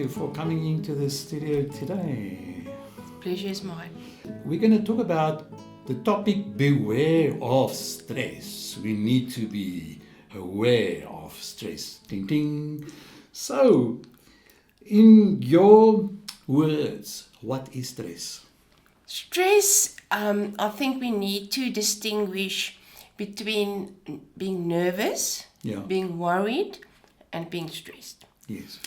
you for coming into the studio today. Pleasure is mine. We're going to talk about the topic beware of stress. We need to be aware of stress. Ding, ding. So, in your words, what is stress? Stress, I think we need to distinguish between being nervous, being worried, and being stressed. Yes.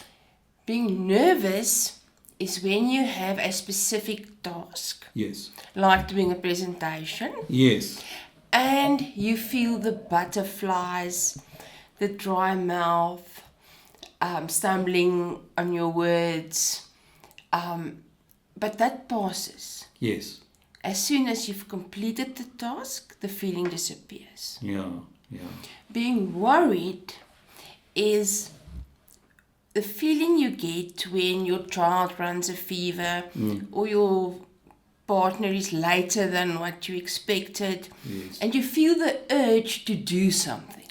Being nervous is when you have a specific task. Yes. Like doing a presentation. Yes. And you feel the butterflies, the dry mouth, stumbling on your words. But that passes. Yes. As soon as you've completed the task, the feeling disappears. Yeah. Being worried is the feeling you get when your child runs a fever or your partner is later than what you expected, and you feel the urge to do something.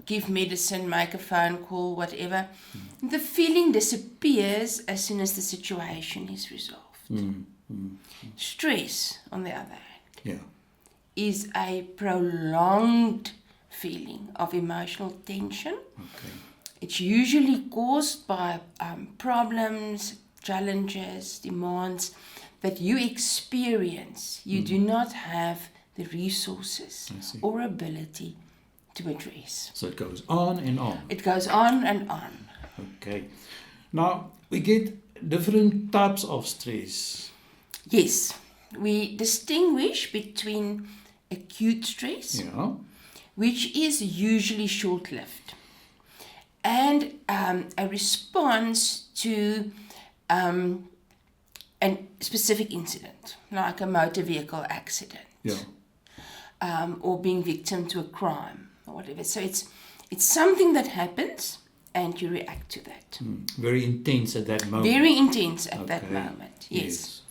Give medicine, make a phone call, whatever. The feeling disappears as soon as the situation is resolved. Stress, on the other hand, is a prolonged feeling of emotional tension. Okay. It's usually caused by problems, challenges, demands that you experience. You do not have the resources or ability to address. So it goes on and on. It goes on and on. Okay. Now, we get different types of stress. Yes. We distinguish between acute stress, which is usually short-lived, and a response to a specific incident, like a motor vehicle accident, or being victim to a crime or whatever. So it's something that happens, and you react to that. Very intense at that moment. Very intense at that moment. Yes.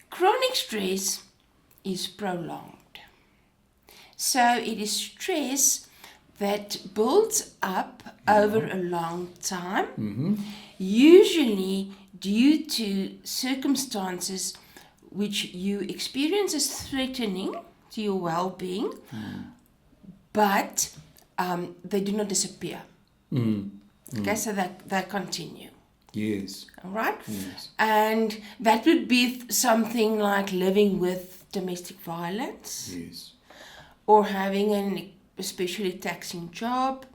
Chronic stress is prolonged. So it is stress that builds up over a long time, usually due to circumstances which you experience as threatening to your well-being, but they do not disappear. Okay, so they continue. Yes. All right? Yes. And that would be something like living with domestic violence. Yes. Or having an especially taxing job.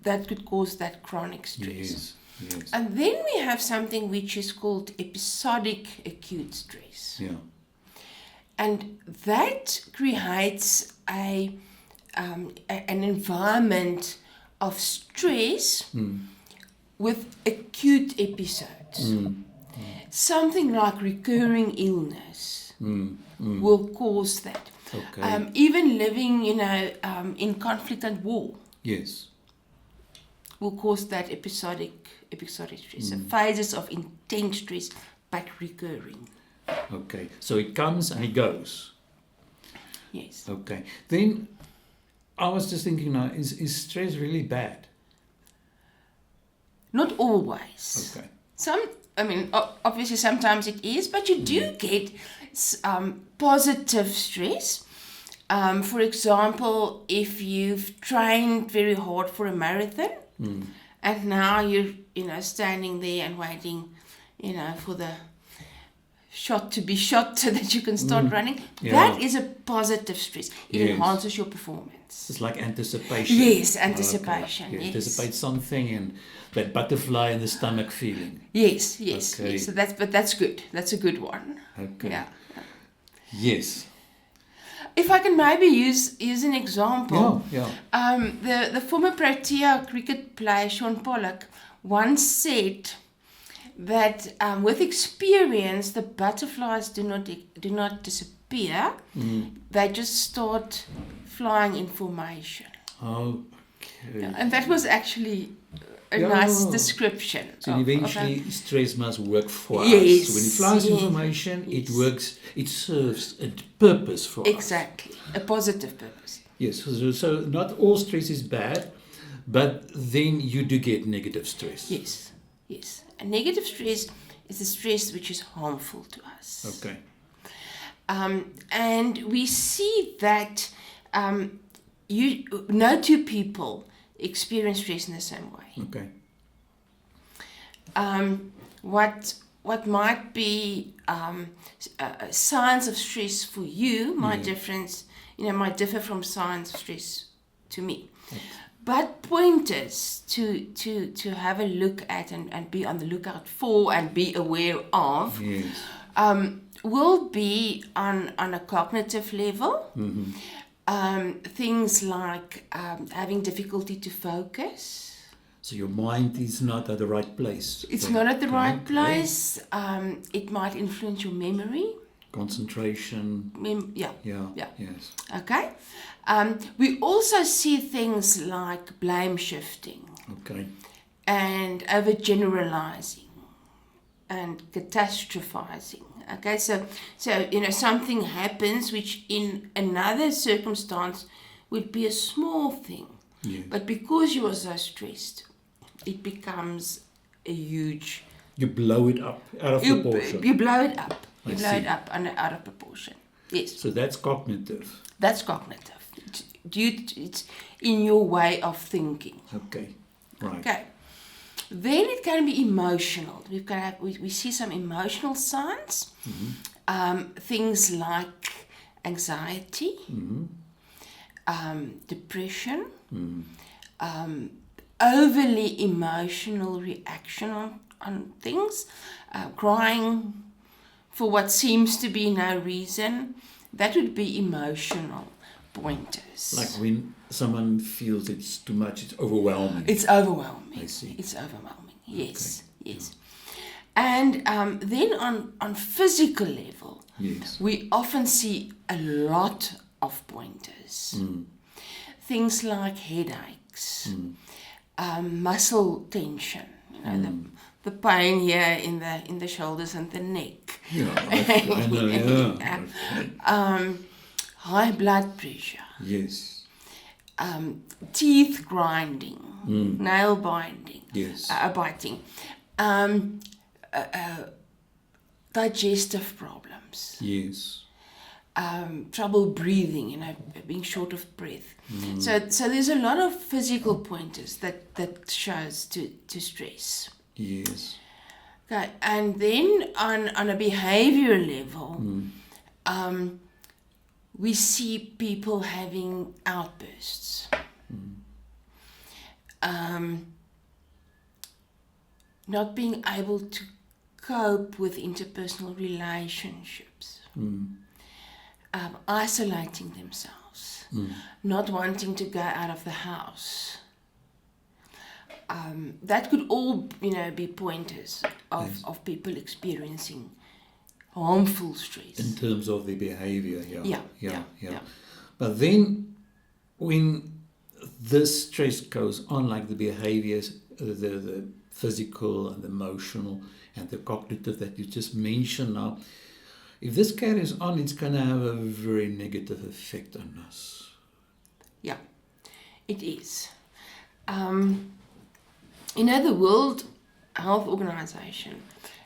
That could cause that chronic stress. Yes. And then we have something which is called episodic acute stress. Yeah. And that creates an environment of stress with acute episodes. Something like recurring illness will cause that. Okay. Even living, in conflict and war. Yes. Will cause that episodic stress. So phases of intense stress, but recurring. Okay. So it comes and it goes. Yes. Okay. Then I was just thinking now, is stress really bad? Not always. Okay. Obviously sometimes it is, but you do get positive stress. For example, if you've trained very hard for a marathon, and now you're, standing there and waiting, for the shot to be shot so that you can start running. That is a positive stress. It enhances your performance. It's like anticipation. Yes, anticipation. Okay. You yes. anticipate something and that butterfly in the stomach feeling. Yes. Okay. So that's good. That's a good one. Okay. Yeah. Yes. If I can maybe use an example. Yeah. The former Protea cricket player Sean Pollock once said that with experience the butterflies do not disappear. They just start flying in formation. Okay. And that was actually a nice description. So eventually stress must work for Yes, us. When it flies information, it works, it serves a purpose for us. Exactly, a positive purpose. Yes, so not all stress is bad, But then you do get negative stress. Yes, yes. And negative stress is a stress which is harmful to us. Okay. And we see that no two people experience stress in the same way. Okay. What might be signs of stress for you might differ from signs of stress to me. Yes. But pointers to have a look at and be on the lookout for and be aware of Yes. will be on a cognitive level. Things like having difficulty to focus. So your mind is not at the right place. It's not at the right place. It might influence your memory. Concentration. Yeah. Yes. Okay. We also see things like blame shifting. Okay. And overgeneralizing and catastrophizing. Okay, so something happens which in another circumstance would be a small thing. Yes. But because you are so stressed, it becomes a huge... You blow it up out of proportion. You blow it up. You I blow see. it up and out of proportion. Yes. So that's cognitive. That's cognitive. It's in your way of thinking. Okay. Right. Okay. Then it can be emotional. We see some emotional signs. Things like anxiety, depression, overly emotional reaction on things, crying for what seems to be no reason. That would be emotional pointers. Like when someone feels it's too much, it's overwhelming. It's overwhelming. I see. It's overwhelming. Yes, Okay. yes. And then on physical level, Yes. we often see a lot of pointers. Things like headaches, muscle tension, the pain here in the shoulders and the neck. Yeah, I know, yeah. Okay. High blood pressure. Yes. Teeth grinding, nail binding, Yes. biting, digestive problems, Yes. trouble breathing, being short of breath. So there's a lot of physical pointers that shows to stress. Yes. Okay, and then on a behavior level, we see people having outbursts. Not being able to cope with interpersonal relationships. Isolating themselves. Not wanting to go out of the house. That could all, be pointers of people experiencing harmful stress. In terms of the behavior, Yeah. But then when this stress goes on, like the behaviors, the physical and the emotional and the cognitive that you just mentioned now, if this carries on, it's going to have a very negative effect on us. Yeah, it is. The World Health Organization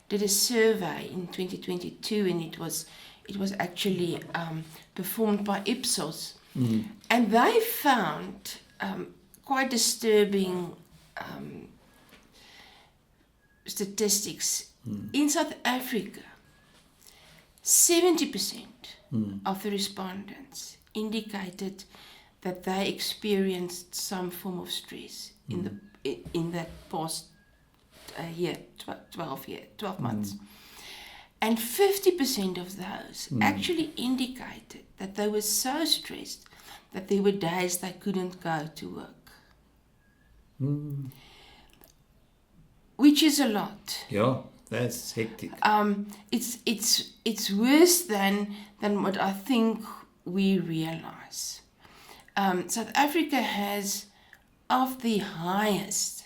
did a survey in 2022, and it was actually performed by Ipsos, and they found quite disturbing statistics. In South Africa, 70% of the respondents indicated that they experienced some form of stress in that past year, 12 months. And 50% of those actually indicated that they were so stressed that there were days they couldn't go to work. Which is a lot. Yeah, that's hectic. It's worse than what I think we realize. South Africa has of the highest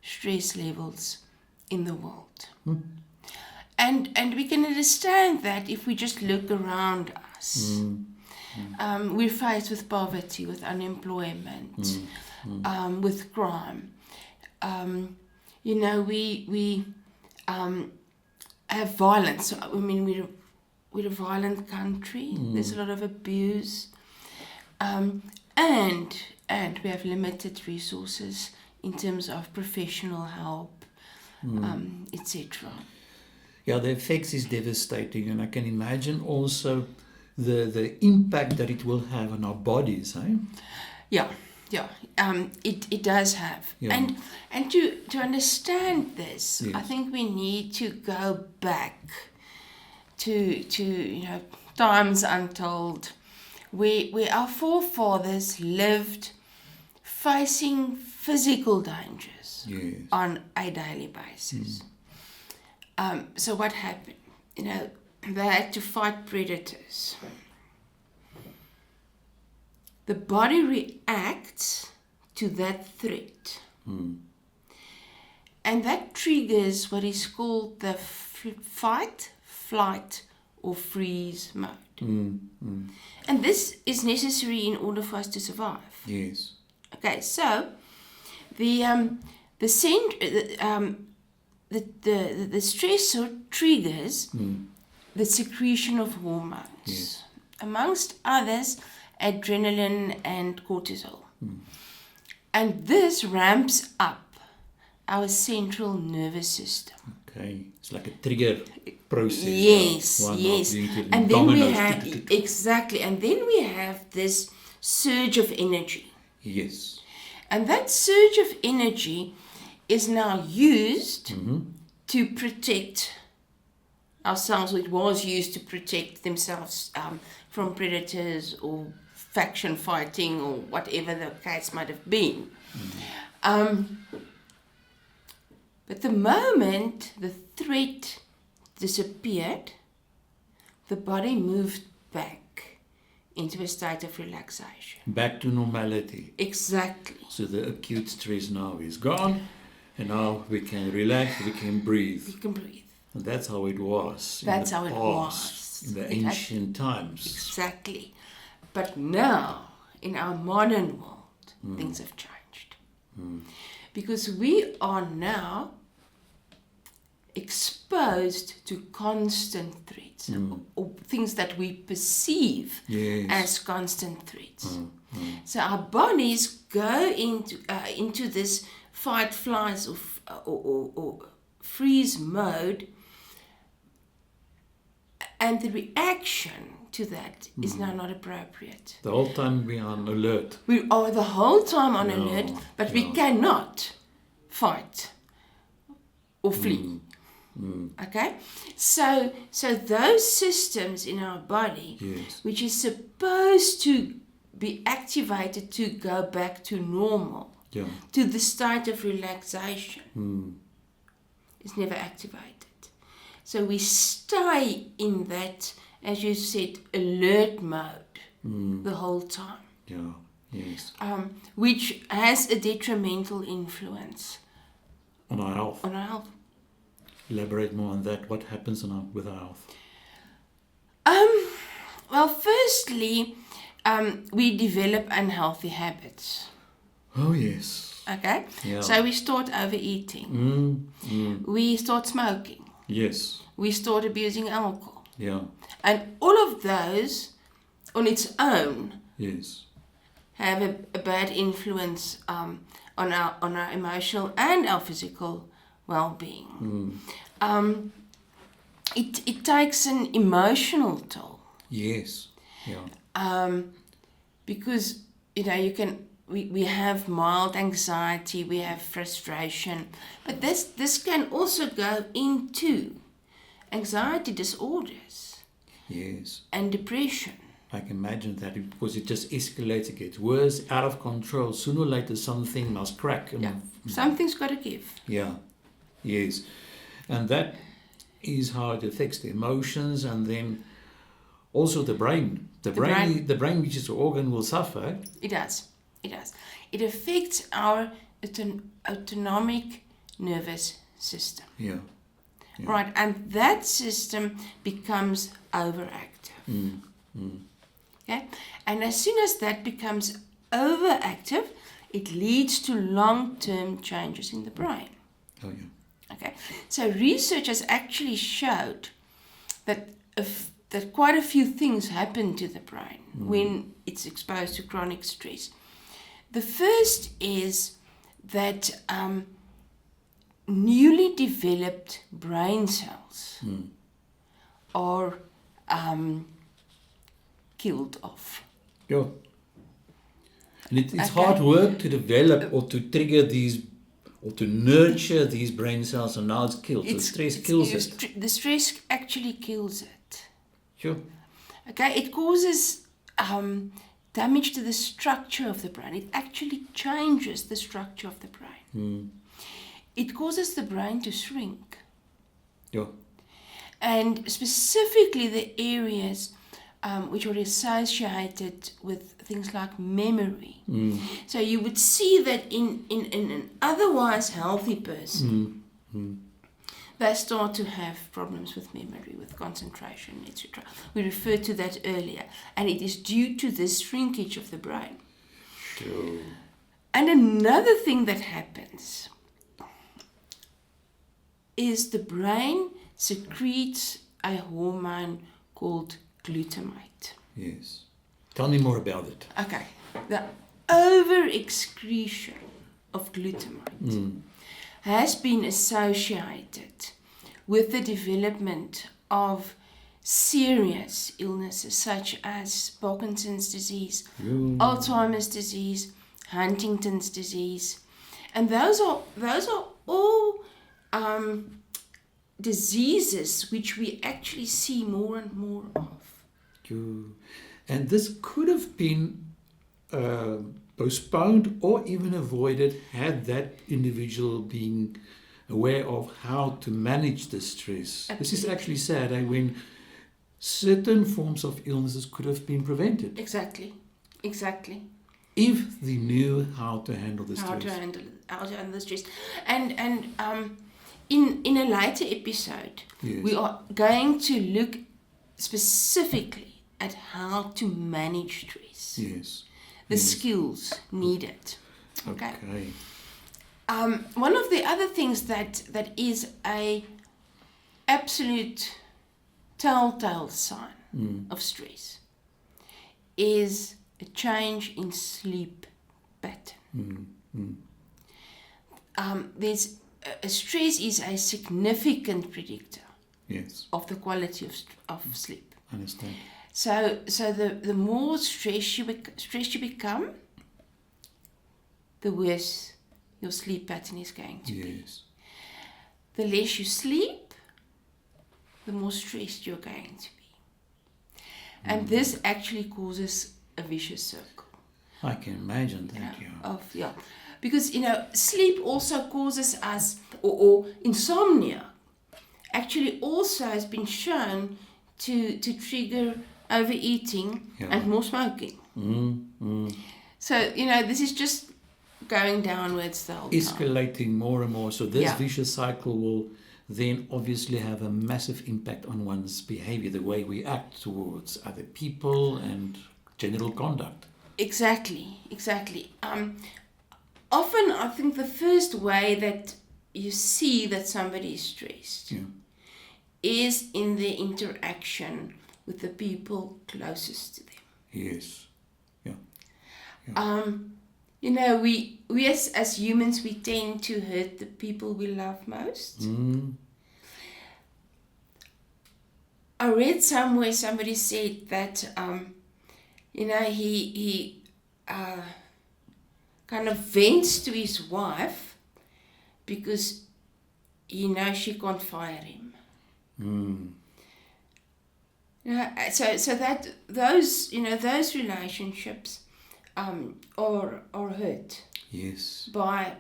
stress levels in the world. And we can understand that if we just look around us. We're faced with poverty, with unemployment, with crime. We have violence. I mean, we're a violent country. There's a lot of abuse, and we have limited resources in terms of professional help, etc. Yeah, the effects is devastating, and I can imagine also the impact that it will have on our bodies, eh? Yeah. It does have. Yeah. And to understand this, Yes. I think we need to go back to times untold, where our forefathers lived facing physical dangers Yes. on a daily basis. So what happened? They had to fight predators. The body reacts to that threat. And that triggers what is called the fight, flight, or freeze mode. And this is necessary in order for us to survive. Yes. Okay, so the stressor triggers the secretion of hormones, Yes. amongst others, adrenaline and cortisol. And this ramps up our central nervous system. Okay, it's like a trigger process. Yes, One yes. leading to And then we dominoes. have, exactly, and then we have this surge of energy. Yes. And that surge of energy is now used to protect ourselves. It was used to protect themselves from predators or faction fighting or whatever the case might have been. But the moment the threat disappeared, the body moved back into a state of relaxation. Back to normality. Exactly. So the acute stress now is gone, and now we can relax, we can breathe. You can breathe. And that's how it was. That's in the how it past, was. in the It had- ancient times. Exactly. But now, in our modern world, things have changed. Because we are now exposed to constant threats, or things that we perceive Yes. as constant threats. So our bodies go into this fight, flight, or freeze mode, and the reaction to that is now not appropriate. The whole time we are on alert. We are the whole time on Yeah, alert, but we yeah. cannot fight or flee. Okay? So those systems in our body, Yes. which is supposed to be activated to go back to normal, Yeah. to the state of relaxation, is never activated. So we stay in that, as you said, alert mode the whole time, Yeah. Yes. which has a detrimental influence On our health. on our health. Elaborate more on that. What happens with our health? Well, firstly, we develop unhealthy habits. Oh, yes. Okay? Yeah. So we start overeating. We start smoking. Yes. We start abusing alcohol. Yeah. And all of those, on its own, Yes. have a bad influence on our emotional and our physical well-being. It takes an emotional toll. Yes. Yeah. Because we have mild anxiety, we have frustration, but this can also go into anxiety disorders Yes. and depression. I can imagine that because it just escalates, it gets worse, out of control. Sooner or later, something must crack. And Something's got to give. Yeah. Yes. And that is how it affects the emotions, and then also the brain. The brain, which is the organ, will suffer. It does. It affects our autonomic nervous system. Yeah. Right, and that system becomes overactive. Okay? And as soon as that becomes overactive, it leads to long-term changes in the brain. Oh, yeah. Okay? So research has actually showed that that quite a few things happen to the brain when it's exposed to chronic stress. The first is that newly developed brain cells are killed off. Yeah. And it's Okay. hard work to develop or to trigger these or to nurture these brain cells, and now it's killed. So stress kills it. The stress actually kills it. Sure. Okay, it causes damage to the structure of the brain. It actually changes the structure of the brain. It causes the brain to shrink. Yeah. And specifically the areas which are associated with things like memory. So you would see that in an otherwise healthy person, they start to have problems with memory, with concentration, etc. We referred to that earlier. And it is due to this shrinkage of the brain. Sure. And another thing that happens is the brain secretes a hormone called glutamate. Yes. Tell me more about it. Okay. The overexcretion of glutamate has been associated with the development of serious illnesses such as Parkinson's disease, Alzheimer's disease, Huntington's disease. And those are all diseases which we actually see more and more of. And this could have been postponed or even avoided had that individual been aware of how to manage the stress. Absolutely. This is actually sad, when certain forms of illnesses could have been prevented. Exactly. If they knew how to handle the stress. How to handle the stress. And in a later episode, Yes. we are going to look specifically at how to manage stress. Yes. The skills needed. Okay. One of the other things that is a absolute telltale sign of stress is a change in sleep pattern. Stress is a significant predictor of the quality of sleep. Understand. So the more stressed you become, the worse your sleep pattern is going to be. The less you sleep, the more stressed you're going to be. And this actually causes a vicious circle. I can imagine, thank you. Because, sleep also causes us, or insomnia, actually also has been shown to trigger overeating and more smoking. So, this is just going downwards the whole time. Escalating more and more. So this vicious cycle will then obviously have a massive impact on one's behavior, the way we act towards other people and general conduct. Exactly. Often, I think the first way that you see that somebody is stressed is in their interaction with the people closest to them. Yes. We as humans, we tend to hurt the people we love most. I read somewhere somebody said that he kind of vents to his wife because she can't fire him. So that those relationships are hurt. Yes. By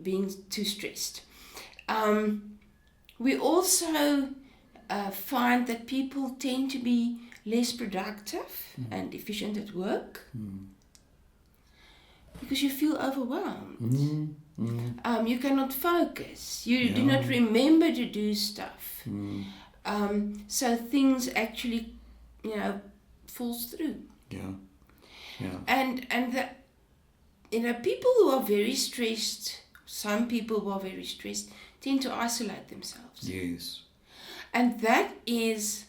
being too stressed. We also find that people tend to be less productive and efficient at work because you feel overwhelmed. You cannot focus. You do not remember to do stuff. So things actually falls through. Yeah. Yeah. And people who are very stressed, some people who are very stressed, tend to isolate themselves. Yes. And that is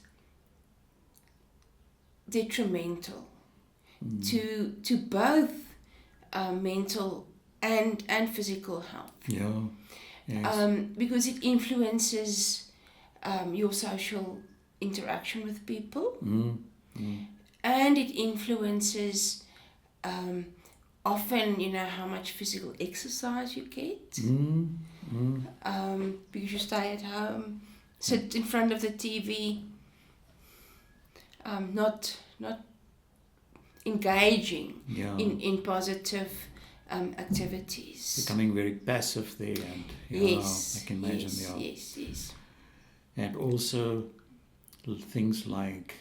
detrimental to both mental and physical health. Yeah. Yes. Because it influences your social interaction with people, and it influences often, how much physical exercise you get, because you stay at home, sit in front of the TV, not engaging in positive activities. Becoming very passive there, and Yes, I can imagine. yes. And also things like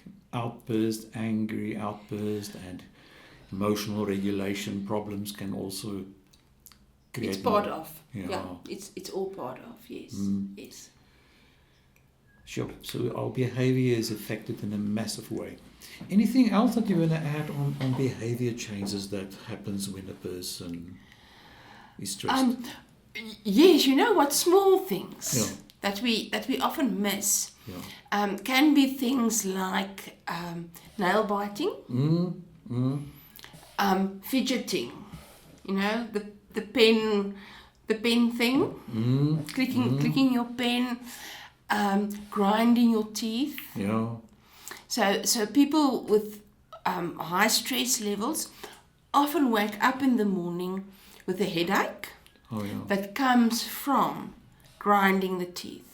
angry outburst, and emotional regulation problems can also create. It's part of. Yeah. Yeah, it's all part of. Yes, yes. Sure. So our behavior is affected in a massive way. Anything else that you want to add on behavior changes that happens when a person is stressed? Yes, what small things that we often miss can be things like nail biting, fidgeting, the pen thing, clicking your pen, grinding your teeth. Yeah. So people with high stress levels often wake up in the morning with a headache that comes from grinding the teeth.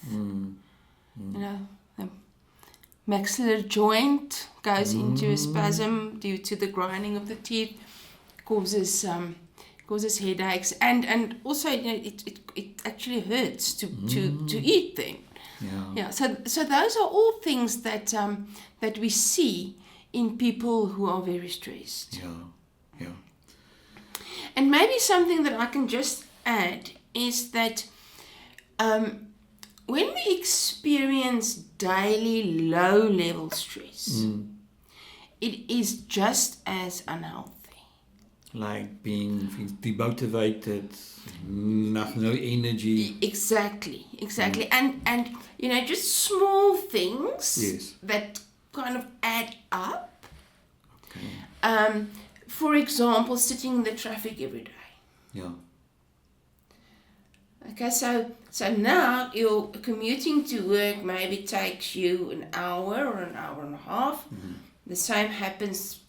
The maxillary joint goes into a spasm due to the grinding of the teeth, causes headaches, and also it actually hurts to eat then. Yeah. So those are all things that we see in people who are very stressed. Yeah. And maybe something that I can just add is that when we experience daily low-level stress, it is just as unhealthy. Like being demotivated, no energy. Exactly. And just small things that kind of add up. Okay. For example, sitting in the traffic every day. Yeah. Okay, so now your commuting to work maybe takes you an hour or an hour and a half. The same happens,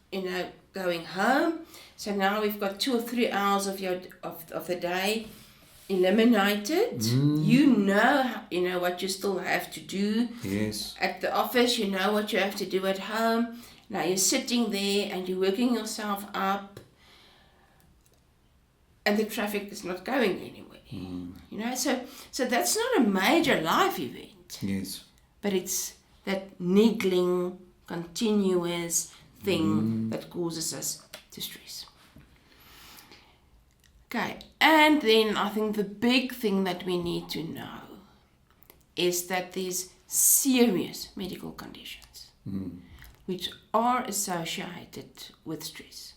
going home. So now we've got 2 or 3 hours of the day eliminated. You know what you still have to do. Yes. At the office, you know what you have to do at home. Now you're sitting there and you're working yourself up, and the traffic is not going anywhere. So that's not a major life event. Yes. But it's that niggling, continuous thing that causes us to stress. Okay, and then I think the big thing that we need to know is that there's serious medical conditions which are associated with stress,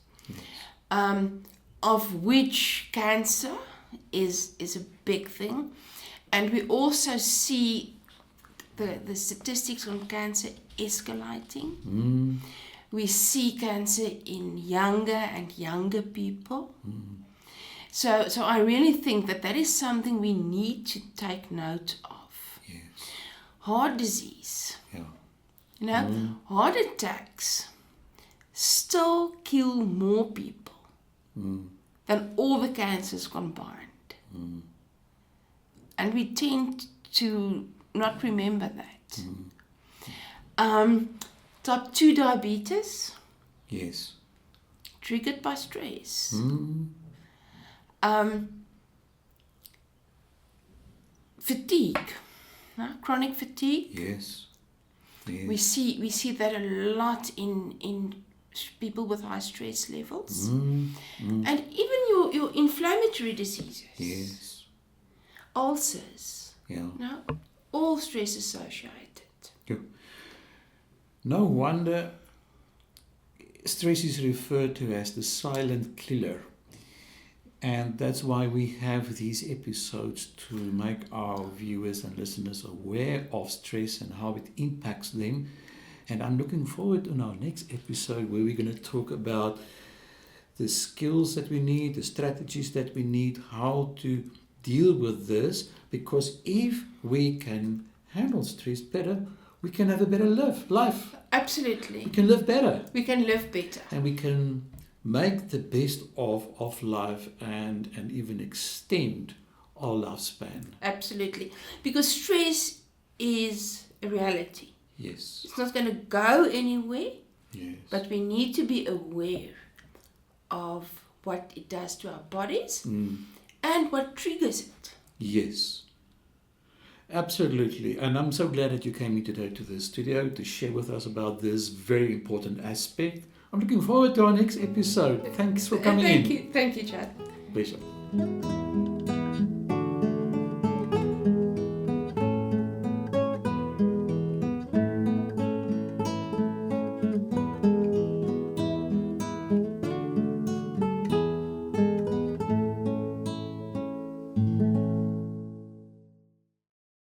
of which cancer is a big thing. And we also see the statistics on cancer escalating. We see cancer in younger and younger people. So I really think that is something we need to take note of. Yes. Heart disease. Yeah. Heart attacks still kill more people than all the cancers combined. And we tend to not remember that. Type 2 diabetes. Yes. Triggered by stress. Fatigue, chronic fatigue. Yes. We see that a lot in people with high stress levels, and even your inflammatory diseases. Yes. Ulcers. Yeah. All stress associated. No wonder stress is referred to as the silent killer. And that's why we have these episodes to make our viewers and listeners aware of stress and how it impacts them. And I'm looking forward to our next episode where we're going to talk about the skills that we need, the strategies that we need, how to deal with this. Because if we can handle stress better, we can have a better life. Absolutely. We can live better. We can live better. And we can make the best of life and even extend our lifespan. Absolutely. Because stress is a reality. Yes. It's not going to go anywhere, Yes. but we need to be aware of what it does to our bodies and what triggers it. Yes. Absolutely. And I'm so glad that you came in today to the studio to share with us about this very important aspect. I'm looking forward to our next episode. Thanks for coming in. Thank you, Chad. Pleasure.